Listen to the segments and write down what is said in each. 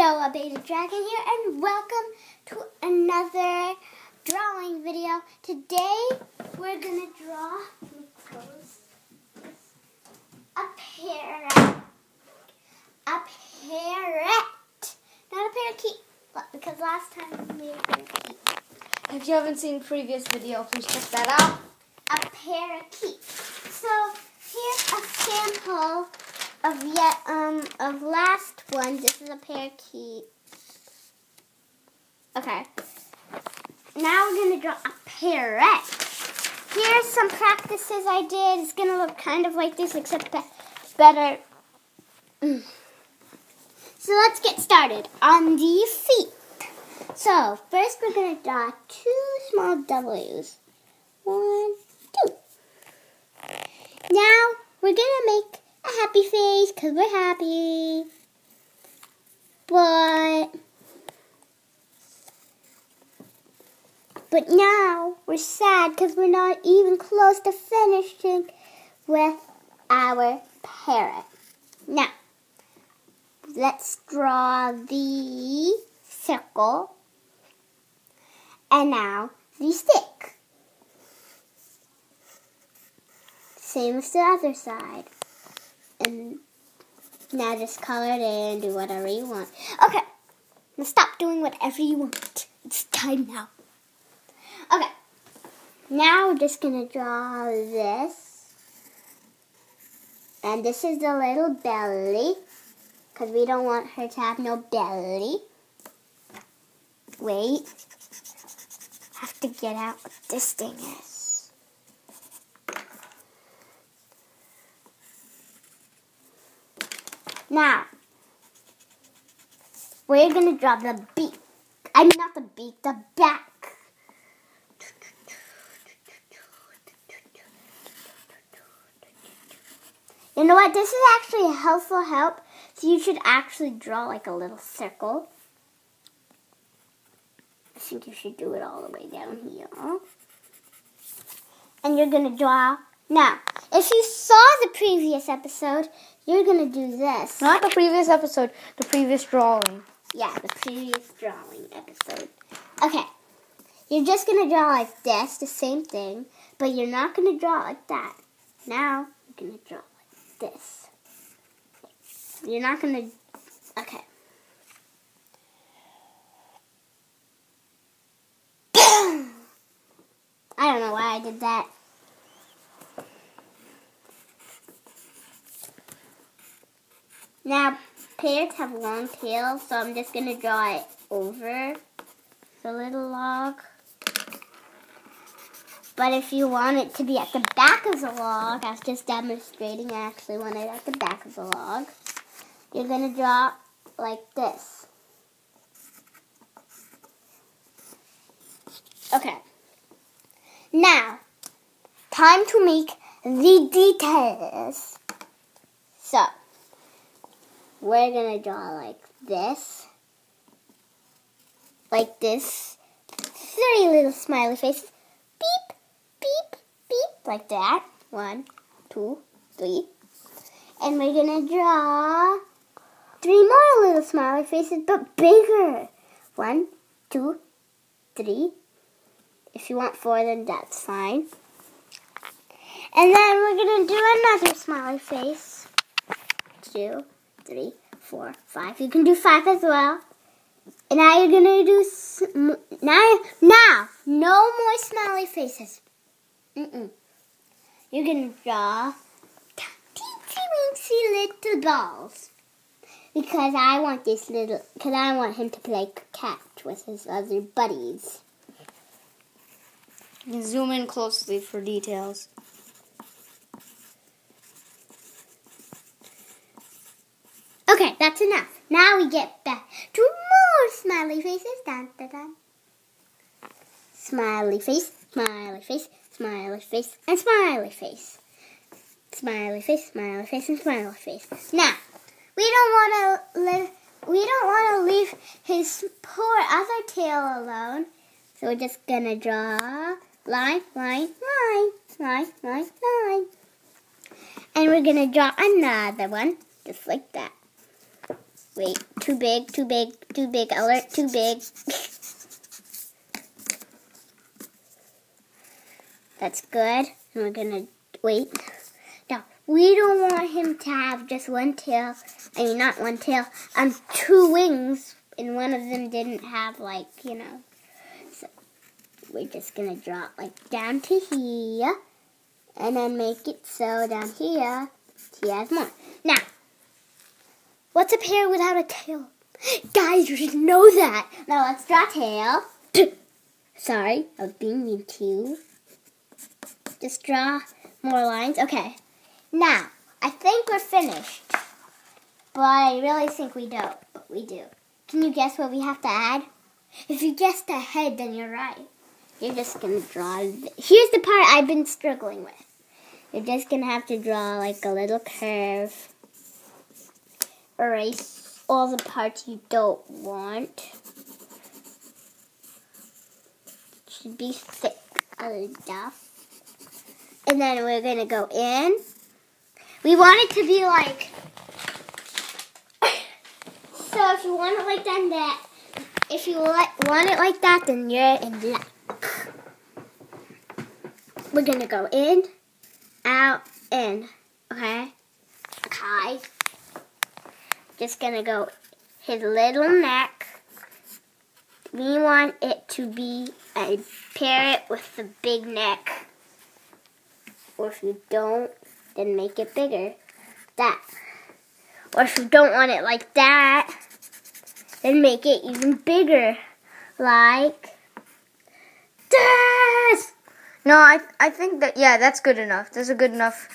Hello, a Beta Dragon here, and welcome to another drawing video. Today, we're going to draw a parrot. A parrot. Not a parakeet, because last time we made a parakeet. If you haven't seen the previous video, please check that out. A parakeet. So, here's a sample of last one. This is a parakeet. Okay. Now we're going to draw a parrot. Here's some practices I did. It's going to look kind of like this, except better. So let's get started on the feet. So first we're going to draw two small W's. 1, 2. Now we're going to make a happy face because we're happy. But now we're sad because we're not even close to finishing with our parrot. Now, let's draw the circle and now the stick. Same as the other side. And now just color it in, do whatever you want. Okay, now stop doing whatever you want. It's time now. Okay, now we're just going to draw this. And this is the little belly, because we don't want her to have no belly. Wait, I have to get out what this thing is. Now, we're going to draw the beak. I mean, not the beak, the back. You know what? This is actually a helpful help. So you should actually draw like a little circle. I think you should do it all the way down here. And you're going to draw. Now, if you saw the previous episode, you're going to do this. Not the previous episode, the previous drawing. Yeah, the previous drawing episode. Okay. You're just going to draw like this, the same thing, but you're not going to draw like that. Now, you're going to draw like this. You're not going to... Okay. I don't know why I did that. Now, parrots have long tails, so I'm just going to draw it over the little log. But if you want it to be at the back of the log, I was just demonstrating, I actually want it at the back of the log. You're going to draw like this. Okay. Now, time to make the details. So, we're going to draw like this. Like this. 3 little smiley faces. Beep, beep, beep. Like that. 1, 2, 3. And we're going to draw 3 more little smiley faces, but bigger. 1, 2, 3. If you want 4, then that's fine. And then we're going to do another smiley face. 2, 3, 4, 5. You can do 5 as well. And now you're going to do... Now, no more smiley faces. You're going to draw teensy-weensy little balls. Because I want him to play catch with his other buddies. You can zoom in closely for details. Okay, that's enough. Now we get back to more smiley faces. Dun, dun, dun. Smiley face, smiley face, smiley face, and smiley face. Smiley face, smiley face, and smiley face. Now, we don't want to leave his poor other tail alone. So we're just gonna draw line, line, line, line, line, line. And we're gonna draw another one, just like that. Wait. too big, too big, too big, alert, too big. That's good. And we're gonna wait. Now, we don't want him to have just one tail. I mean, not one tail. Two wings, and one of them didn't have, like, you know. So we're just gonna draw it like down to here, and then make it so down here he has more. Now, what's a parrot without a tail? Guys, you should know that. Now let's draw tail. Sorry, I was being mean to you. Just draw more lines. Okay. Now, I think we're finished. But I really think we don't. But we do. Can you guess what we have to add? If you guessed the head, then you're right. You're just going to draw. Here's the part I've been struggling with. You're just going to have to draw like a little curve. Erase all the parts you don't want. It should be thick enough. And then we're going to go in. We want it to be like, so if you want it like that, if you want it like that, then you're in luck. We're going to go in, out, in, okay? Okay. Just going to go his little neck. We want it to be a parrot with a big neck. Or if you don't, then make it bigger. That. Or if you don't want it like that, then make it even bigger. Like this. No, I think that, yeah, that's good enough. That's a good enough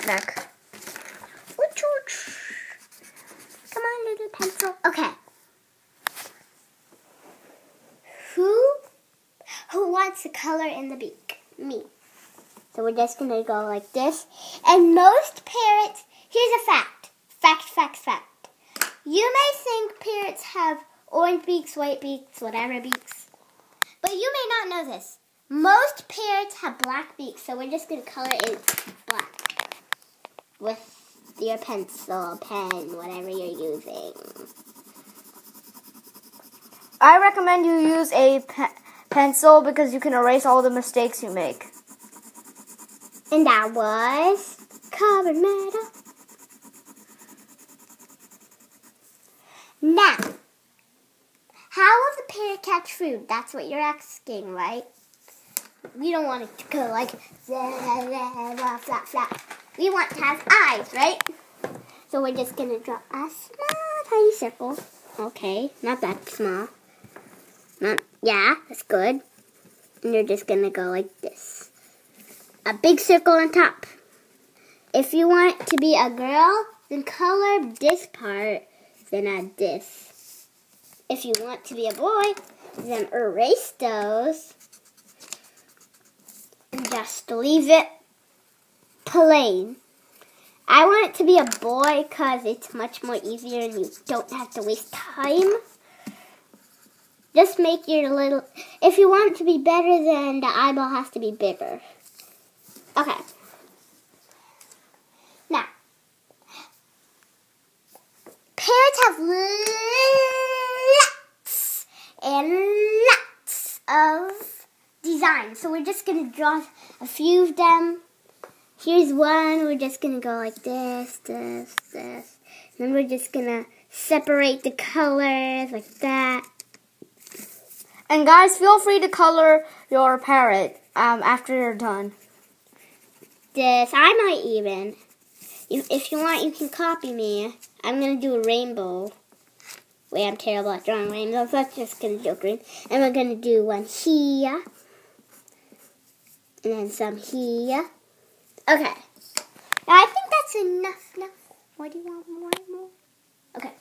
neck. Come on, little pencil. Okay. Who wants the color in the beak? Me. So we're just going to go like this. And most parrots, here's a fact. Fact. You may think parrots have orange beaks, white beaks, whatever beaks. But you may not know this. Most parrots have black beaks, so we're just going to color it black. With your pencil, pen, whatever you're using. I recommend you use a pencil because you can erase all the mistakes you make. And that was carbon metal. Now, how will the parrot catch food? That's what you're asking, right? We don't want it to go like flap, flap. We want to have eyes, right? So we're just going to draw a small, tiny circle. Okay, not that small. Yeah, that's good. And you're just going to go like this. A big circle on top. If you want it to be a girl, then color this part, then add this. If you want to be a boy, then erase those. And just leave it plain. I want it to be a boy because it's much more easier and you don't have to waste time. Just make your little... If you want it to be better, then the eyeball has to be bigger. Okay. Now, parrots have lots and lots of designs. So we're just going to draw a few of them. Here's one. We're just going to go like this. And then we're just going to separate the colors like that. And guys, feel free to color your parrot after you're done. This, I might even. If you want, you can copy me. I'm going to do a rainbow. Wait, I'm terrible at drawing rainbows. Let's just going to do green. And we're going to do one here. And then some here. Okay. Now, I think that's enough. What do you want? More? Okay.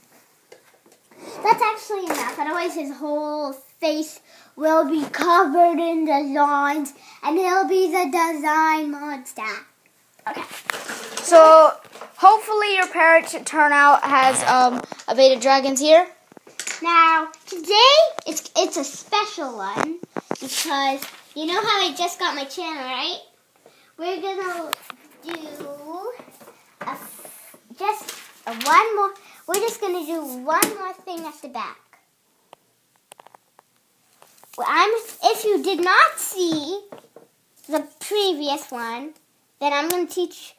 That's actually enough. Otherwise, his whole face will be covered in designs, and he'll be the design monster. Okay. So, hopefully your parrot should turn out has a beta dragons here. Now, today, it's a special one, because you know how I just got my channel, right? We're going to do one more. we're just going to do one more thing at the back. Well, if you did not see the previous one, then I'm going to teach.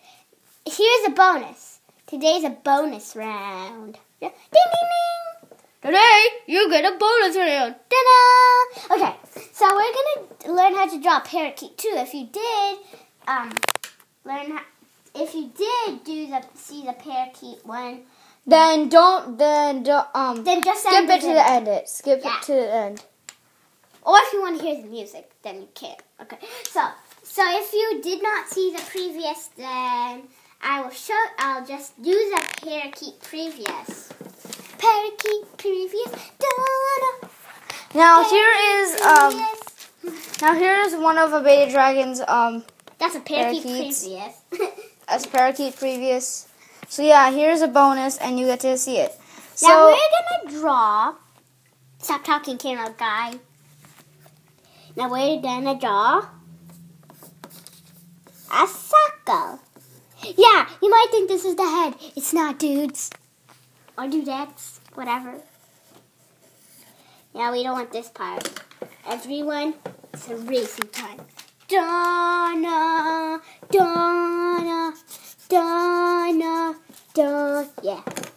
Here's a bonus. Today's a bonus round. Ding, ding, ding. Today, you get a bonus round. Ta-da! Okay, so we're going to learn how to draw a parakeet too. If you did see the parakeet one, then just skip it to the end. Skip it to the end. Or if you want to hear the music, then you can. Okay. So if you did not see the previous, then I'll just use a parakeet previous. Parakeet previous. Da-da. Now here is one of a beta dragon's That's a parakeet parakeets. previous. That's a parakeet previous. So yeah, here's a bonus, and you get to see it. So now we're gonna draw. Stop talking, camera guy. Now we're gonna draw a circle. Yeah, you might think this is the head. It's not, dudes. Or dudettes, whatever. Yeah, we don't want this part. Everyone, it's a racing time. Donna, Donna, Donna, Donna. Yeah. Okay.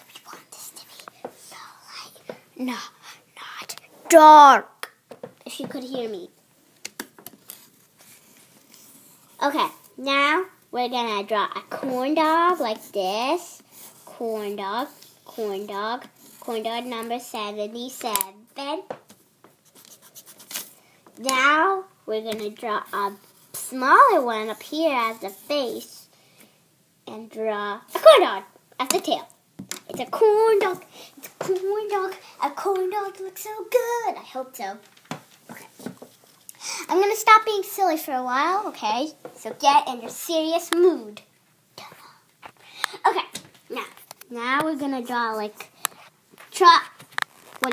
We want this to be so light. No, not dark. If you could hear me. Okay, now we're gonna draw a corn dog like this. Corn dog, corn dog, corn dog number 77. Now we're gonna draw a smaller one up here as the face and draw a corn dog as the tail. It's a corn dog. It's a corn dog. A corn dog looks so good. I hope so. Okay. I'm going to stop being silly for a while, okay? So get in your serious mood. Okay, now we're going to draw what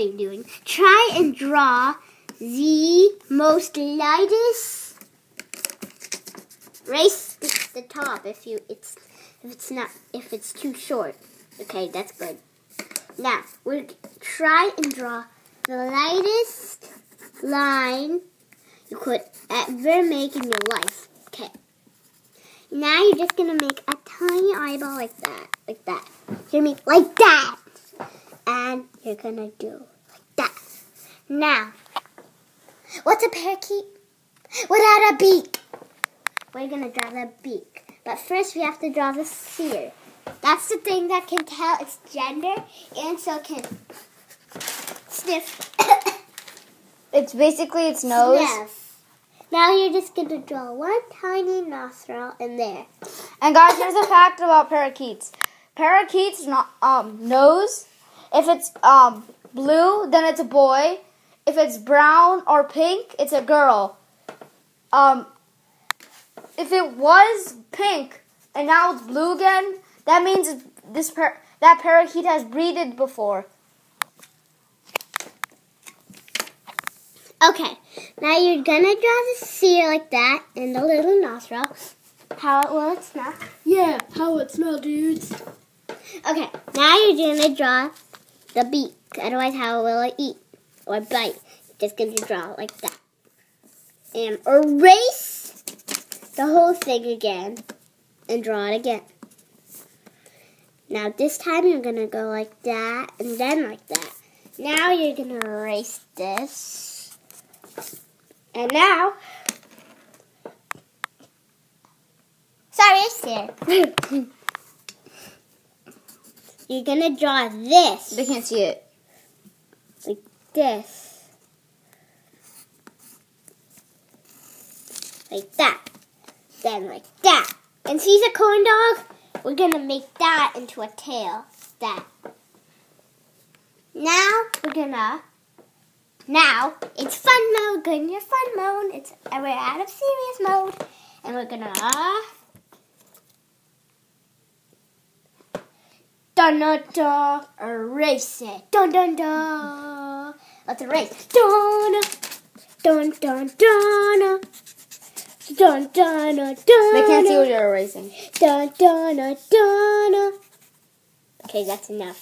are you doing? Try and draw the most lightest. Race the top if it's too short. Okay, that's good. Now, we'll try and draw the lightest line you could ever make in your life. Okay. Now you're just going to make a tiny eyeball like that. Like that. Hear me? Like that. And you're going to do like that. Now, what's a parakeet? Without a beak. We're going to draw the beak. But first we have to draw the seer. That's the thing that can tell its gender and so can sniff. it's basically its nose. Sniff. Now you're just going to draw one tiny nostril in there. And guys, here's a fact about parakeets. Parakeets' nose, if it's blue, then it's a boy. If it's brown or pink, it's a girl. If it was pink and now it's blue again, that means that parakeet has breeded before. Okay, now you're going to draw the seer like that and the little nostril. How will it smell? Yeah, how it smell, dudes? Okay, now you're going to draw the beak. Otherwise, how will it eat or bite? Just going to draw like that. And erase the whole thing again and draw it again. Now this time you're going to go like that and then like that. Now you're going to erase this. And now, sorry, it's there. You're going to draw this. They can't see it. Like this. Like that. Then like that. And see the corn dog? We're going to make that into a tail. That. Now, it's fun mode. Go in your fun mode. We're out of serious mode. And we're going to... Dun-dun-dun. Erase it. Dun-dun-dun. Let's erase. Dun-dun. Dun-dun-dun. Dun dun dun dun. They can't see what you're erasing. Dun dun dun dun. Okay, that's enough.